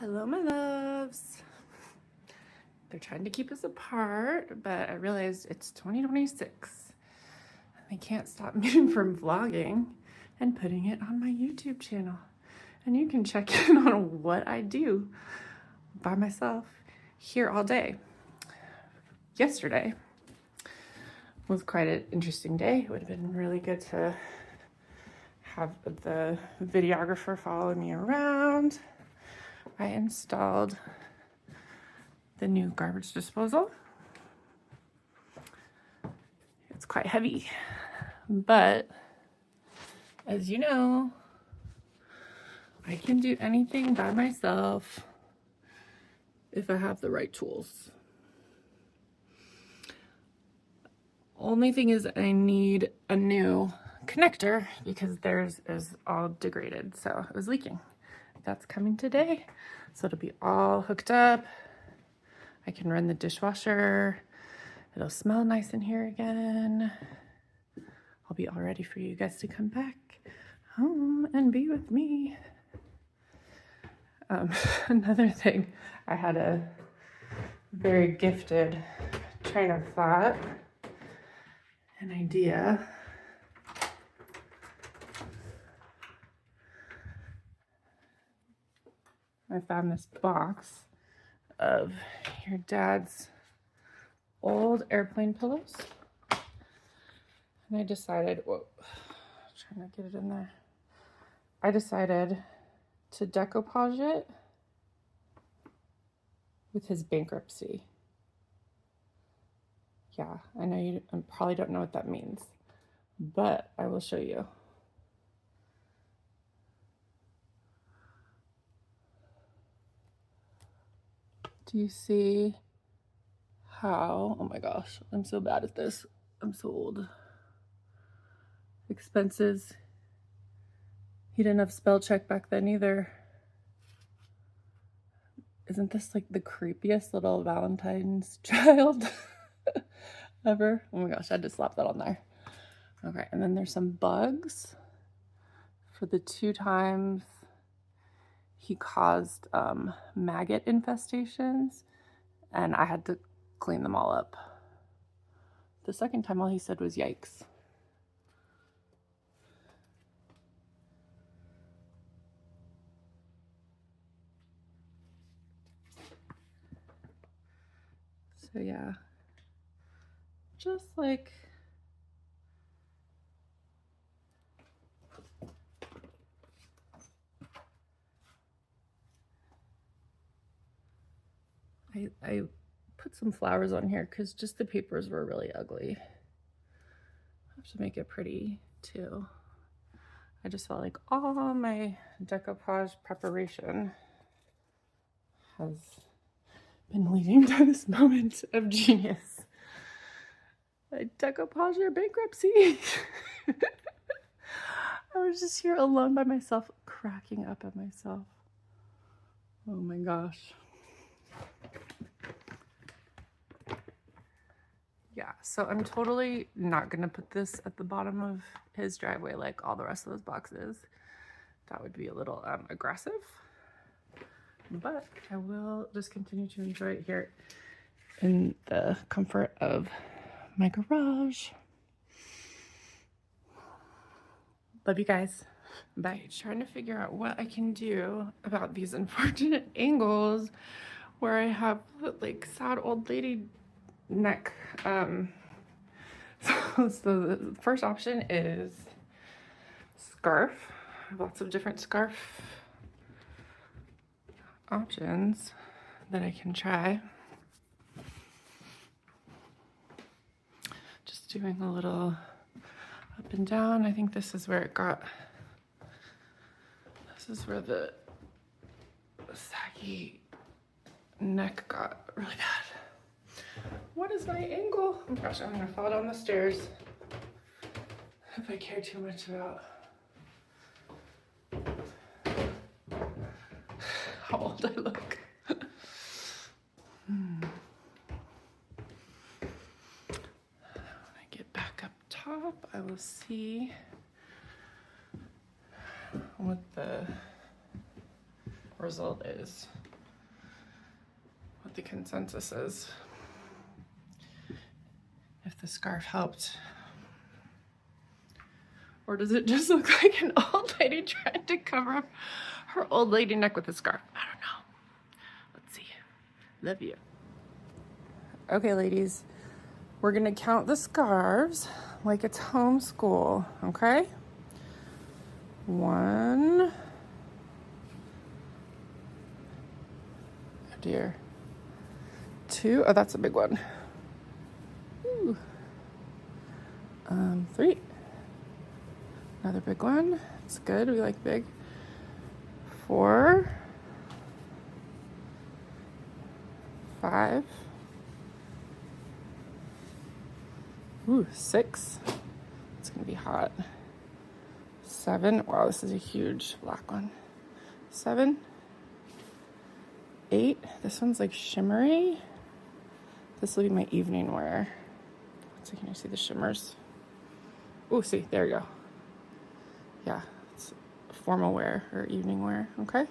Hello, my loves. They're trying to keep us apart, but I realized it's 2026 and they can't stop me from vlogging and putting it on my YouTube channel. And you can check in on what I do by myself here all day. Yesterday was quite an interesting day. It would have been really good to have the videographer follow me around. I installed the new garbage disposal. It's quite heavy, but as you know, I can do anything by myself if I have the right tools. Only thing is I need a new connector because theirs is all degraded, so it was leaking. That's coming today, so it'll be all hooked up. I can run the dishwasher. It'll smell nice in here again. I'll be all ready for you guys to come back home and be with me. Another thing, I had a very gifted train of thought, an idea. I found this box of your dad's old airplane pillows. And I decided, whoa, trying to get it in there. I decided to decoupage it with his bankruptcy. Yeah, I know you probably don't know what that means, but I will show you. Do you see how, oh my gosh, I'm so bad at this. I'm so old. Expenses. He didn't have spell check back then either. Isn't this like the creepiest little Valentine's child ever? Oh my gosh, I had to slap that on there. Okay, and then there's some bugs for the 2 times he caused maggot infestations, and I had to clean them all up. The second time all he said was yikes. So yeah, just like I put some flowers on here because just the papers were really ugly. I have to make it pretty too. I just felt like all my decoupage preparation has been leading to this moment of genius. I decoupage your bankruptcy. I was just here alone by myself, cracking up at myself. Oh my gosh. Yeah, so I'm totally not gonna put this at the bottom of his driveway like all the rest of those boxes. That would be a little aggressive, but I will just continue to enjoy it here in the comfort of my garage. Love you guys. Bye. Trying to figure out what I can do about these unfortunate angles where I have like sad old lady neck. So the first option is scarf. I have lots of different scarf options that I can try. Just doing a little up and down. I think this is where it got, this is where the saggy neck got really bad. What is my angle? Oh my gosh, I'm gonna fall down the stairs if I care too much about how old I look. When I get back up top, I will see what the result is. what the consensus is. If the scarf helped. Or does it just look like an old lady trying to cover up her old lady neck with a scarf? I don't know. Let's see. Love you. Okay, ladies. We're gonna count the scarves like it's homeschool, okay? 1. Oh dear. 2. Oh, that's a big one. Ooh. 3. Another big one. It's good. We like big. 4. 5. Ooh, 6. It's gonna be hot. 7. Wow, this is a huge black one. 7. 8. This one's like shimmery. This will be my evening wear. So can you see the shimmers? Ooh, see, there you go. Yeah, it's formal wear or evening wear, okay?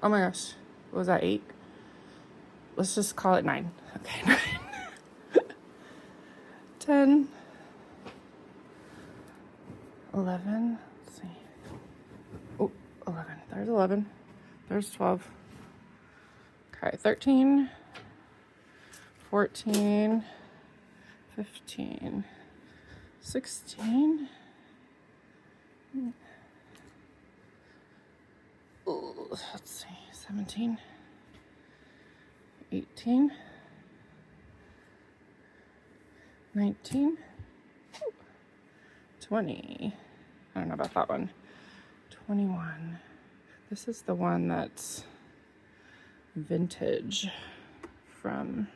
Oh my gosh, what was that, 8? Let's just call it 9. Okay, 9. 10. 11. Let's see. Oh, 11. There's 11. There's 12. Okay, 13. 14. 15. 16. Let's see, 17, 18, 19, 20. I don't know about that one. 21. This is the one that's vintage from,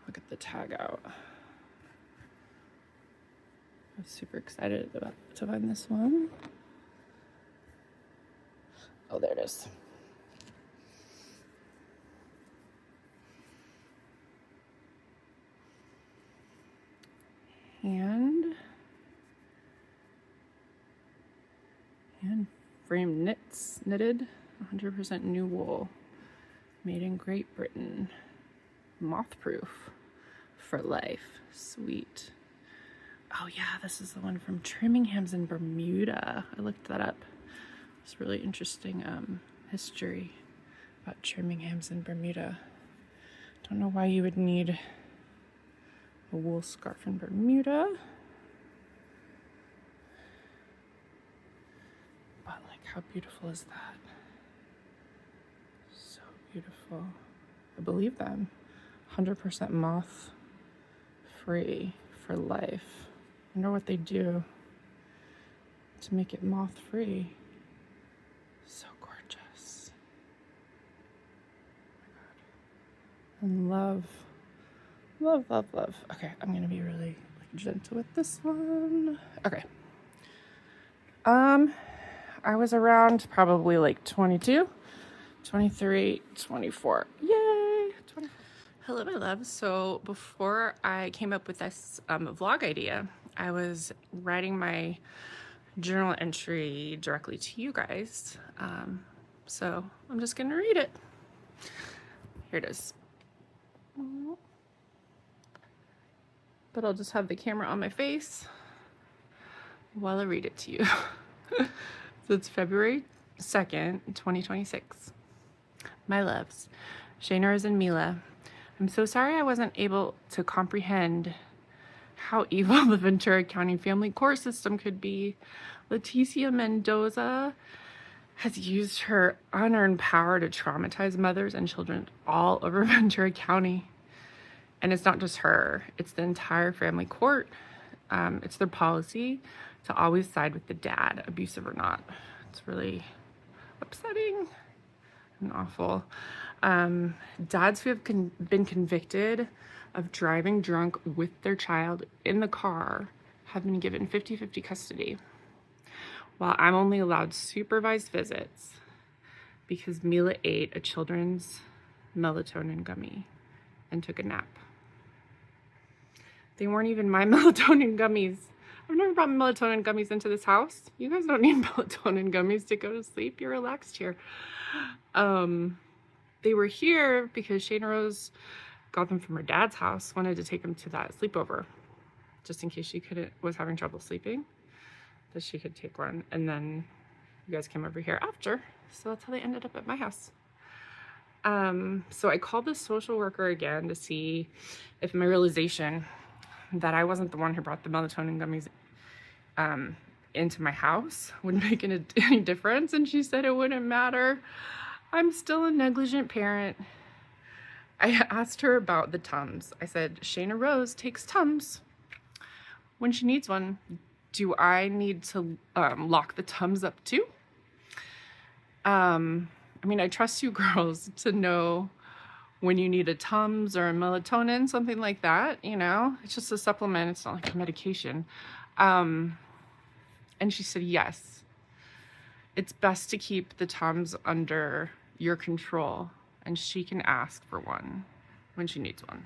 look at the tag out. I'm super excited to find this one. Oh, there it is. Hand frame knitted, 100% new wool, made in Great Britain, moth proof for life. Sweet. Oh yeah, this is the one from Trimminghams in Bermuda. I looked that up. It's really interesting history about Trimminghams in Bermuda. Don't know why you would need a wool scarf in Bermuda. But like, how beautiful is that? So beautiful. I believe them. 100% moth free for life. I wonder what they do to make it moth free. So gorgeous. Oh my God. And love. Love, love, love. Okay, I'm gonna be really gentle with this one. Okay. I was around probably like 22, 23, 24. Yay! 24. Hello, my loves. So before I came up with this vlog idea, I was writing my journal entry directly to you guys. So I'm just gonna read it. Here it is. But I'll just have the camera on my face while I read it to you. So it's February 2nd, 2026. My loves, Shaynars and Mila, I'm so sorry I wasn't able to comprehend how evil the Ventura County family court system could be. Leticia Mendoza has used her unearned power to traumatize mothers and children all over Ventura County. And it's not just her, it's the entire family court. It's their policy to always side with the dad, abusive or not. It's really upsetting and awful. Dads who have been convicted of driving drunk with their child in the car have been given 50-50 custody, while I'm only allowed supervised visits because Mila ate a children's melatonin gummy and took a nap. They weren't even my melatonin gummies. I've never brought melatonin gummies into this house. You guys don't need melatonin gummies to go to sleep. You're relaxed here. they were here because Shayna Rose got them from her dad's house, wanted to take them to that sleepover, just in case she was having trouble sleeping, that she could take one. And then you guys came over here after, so that's how they ended up at my house. So I called the social worker again to see if my realization that I wasn't the one who brought the melatonin gummies into my house would make any difference, and she said it wouldn't matter. I'm still a negligent parent. I asked her about the Tums. I said, Shayna Rose takes Tums when she needs one. Do I need to lock the Tums up too? I mean, I trust you girls to know when you need a Tums or a melatonin, something like that, you know? It's just a supplement. It's not like a medication. And she said, yes. It's best to keep the Tums under your control, and she can ask for one when she needs one.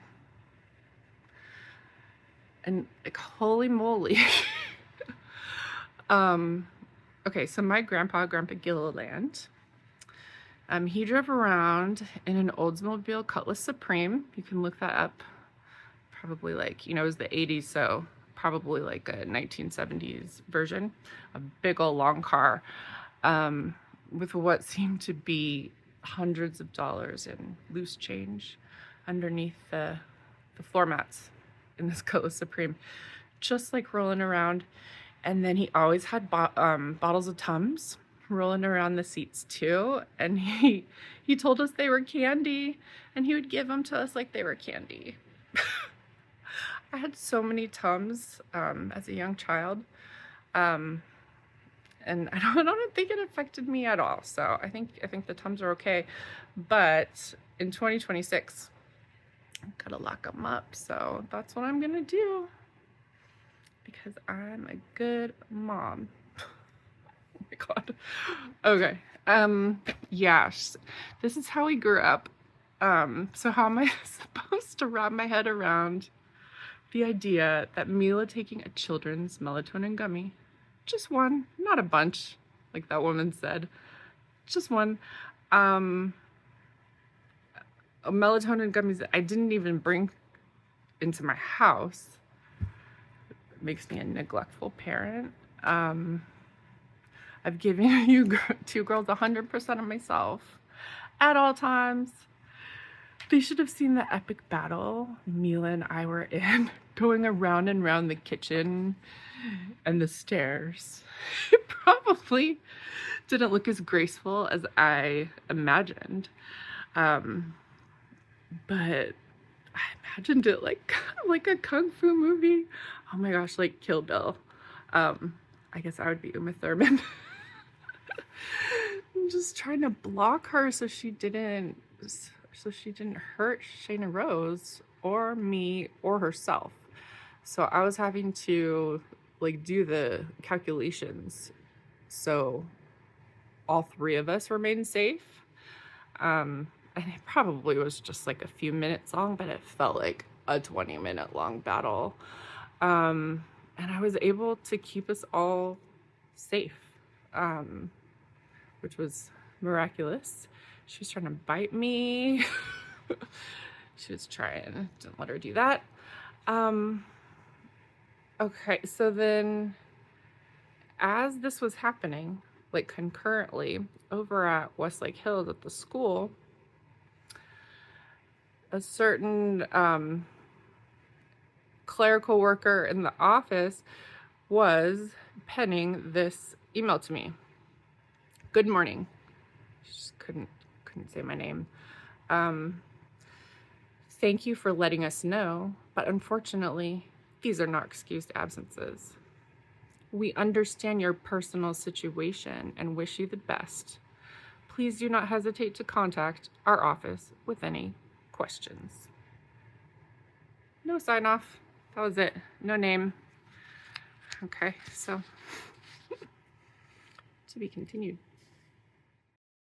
And like, holy moly. Okay, so my Grandpa Gilliland, he drove around in an Oldsmobile Cutlass Supreme. You can look that up. Probably like, you know, it was the 80s, so probably like a 1970s version. A big old long car with what seemed to be hundreds of dollars in loose change underneath the floor mats in this Cutlass Supreme, just like rolling around. And then he always had bottles of Tums rolling around the seats too, and he told us they were candy, and he would give them to us like they were candy. I had so many Tums as a young child, and I don't think it affected me at all. So I think the Tums are okay, but in 2026, I've got to lock them up. So that's what I'm gonna do, because I'm a good mom. Oh my God. Okay. Yes, this is how we grew up. So how am I supposed to wrap my head around the idea that Mila taking a children's melatonin gummy, just one, not a bunch, like that woman said, just one, melatonin gummies that I didn't even bring into my house, makes me a neglectful parent. I've given you two girls 100% of myself at all times. They should have seen the epic battle Mila and I were in, going around and around the kitchen and the stairs. It probably didn't look as graceful as I imagined. But I imagined it like a kung fu movie. Oh my gosh, like Kill Bill. I guess I would be Uma Thurman. I'm just trying to block her so she didn't hurt Shayna Rose or me or herself. So I was having to like do the calculations so all three of us remain safe. And it probably was just like a few minutes long, but it felt like a 20-minute long battle. And I was able to keep us all safe, which was miraculous. She was trying to bite me. She was trying, didn't let her do that. Okay, so then as this was happening, like concurrently over at Westlake Hills at the school, a certain clerical worker in the office was penning this email to me. Good morning. She just couldn't say my name. Thank you for letting us know, but unfortunately, these are not excused absences. We understand your personal situation and wish you the best. Please do not hesitate to contact our office with any questions. No sign off. That was it. No name. Okay, so to be continued.